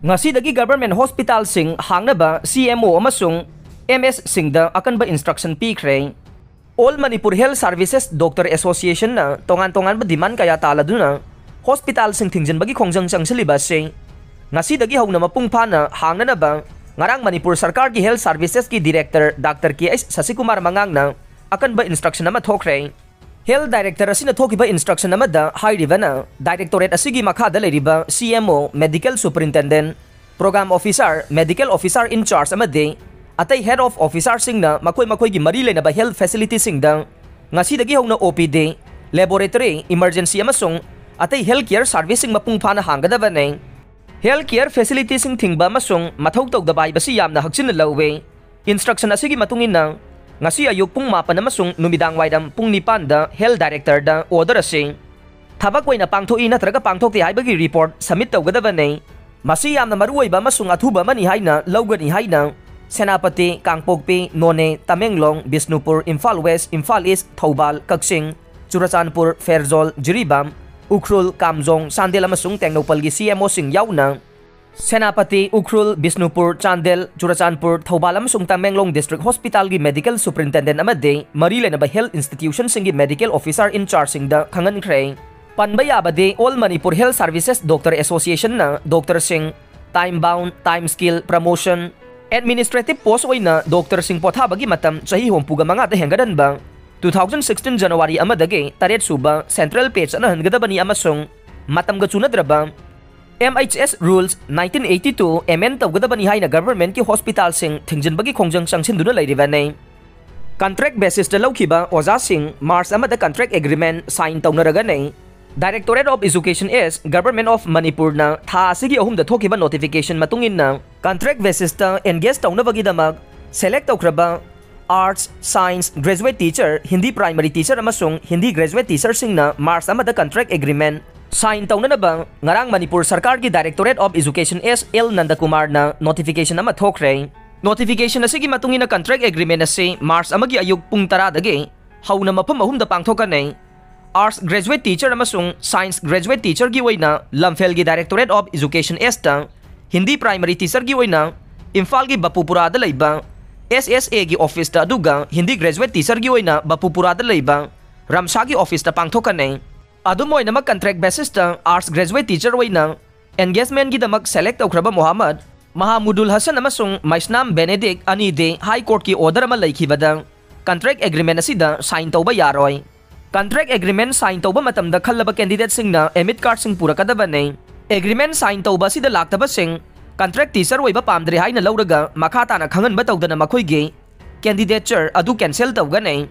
Ngasidagi government hospital sing Hangnaba CMO Amasung MS Singda Akanba instruction Pikhre. All Manipur Health Services Doctor Association na tongan-tongan ba demand kaya tala duna hospital sing tingjan bagi khongjang chang silibas sing ngasidagi haw na mapungpa na Hangnaba ngarang Manipur Sarkar ki Health Services ki Director Dr. K.S. Sasikumar Mangang na Akanba instruction na mathokre. Health Director asina thoki ba instruction na mada high riba na Directorate asigi makada riba CMO Medical Superintendent Program Officer Medical Officer in charge amade atay Head of Officer sing na makoy gi marile na ba health facility sing dang ngasidagi haw na OPD Laboratory Emergency Amasung atay healthcare servicing mapungpa na hanggadaba na healthcare facility sing thingba masung mathaw tawda bay basi yamna haksin na lawwe instruction asigi matungin na ngasi ayuk pung mapan amasung numidang waidam pung nipan da Health Director da order asing thabak waina pangthoi natraga pangthokti haibagi report submit tawgadaba nei masi yamna maruoi ba masung athuba mani haina lawgani haina Senapati Kangpokpi None Tamenglong Bisnupur Imphal West Imphal East Thoubal Kaksing Churachandpur Ferzol Jiribam Ukhrul Kamjong Sandel amasung Tengnopal gi CMO sing yauna Senapati Ukhrul Bisnupur Chandel Churachandpur Thoubal amasung Tamenglong District Hospital gi Medical Superintendent amade marile na ba health institution sing gi Medical Officer in charge sing da khangan khrei panbaya bade All Manipur Health Services Doctor Association na Dr. Singh time bound time skill promotion administrative post oina Dr. Singh potha bagi matam chahi hompuga manga da hengadan ba 2016 January amadage taret suba central page ana hangadabani amasung matam ga chunadraba MHS rules 1982 MN tawgadabani haina government ki hospital sing thingjan bagi khongjang sangsin duna lairiba nei contract basis da lawkhiba oza sing March amada contract agreement sign tawnaraga nei Directorate of Education is Government of Manipur na tha asigi ahum da thokiba notification matungin na contract basis ta engage tawnabagi damag select tawkraba Arts Science Graduate Teacher Hindi Primary Teacher amasung Hindi Graduate Teacher sing na March amada contract agreement sign tawna na bang ngarang Manipur Sarkar ki Directorate of Education is L Nandakumar na notification na mathokre notification na sige matungin na contract agreement na si March amagi ayuk pung taradage haw na mapam ahum da pangthokan nei Arts Graduate Teacher amasung Science Graduate Teacher gi waina Lamphel gi Directorate of Education Esta Hindi Primary Teacher gi waina Imphal gi Bapupura da leiba SSA gi office ta duga Hindi Graduate Teacher gi waina Bapupura da leiba Ramsa gi office ta pangthokan nei adumoy na mag contract basis ta Arts Graduate Teacher waina engagement gi damak select awkraba Muhammad Mahamudul Hasan amasung Maisnam Benedict anide High Court ki order ma laikhibada contract agreement asida sign tawba yaroy Contract agreement sign tawba matamda khallaba candidate sing na emit card sing pura kadaba nei agreement sign tawba sida laktaba sing contract teacher oiba pamdre haina lawraga makhata na khangan ba tawdana makhoi ge candidature adu cancel tawga nei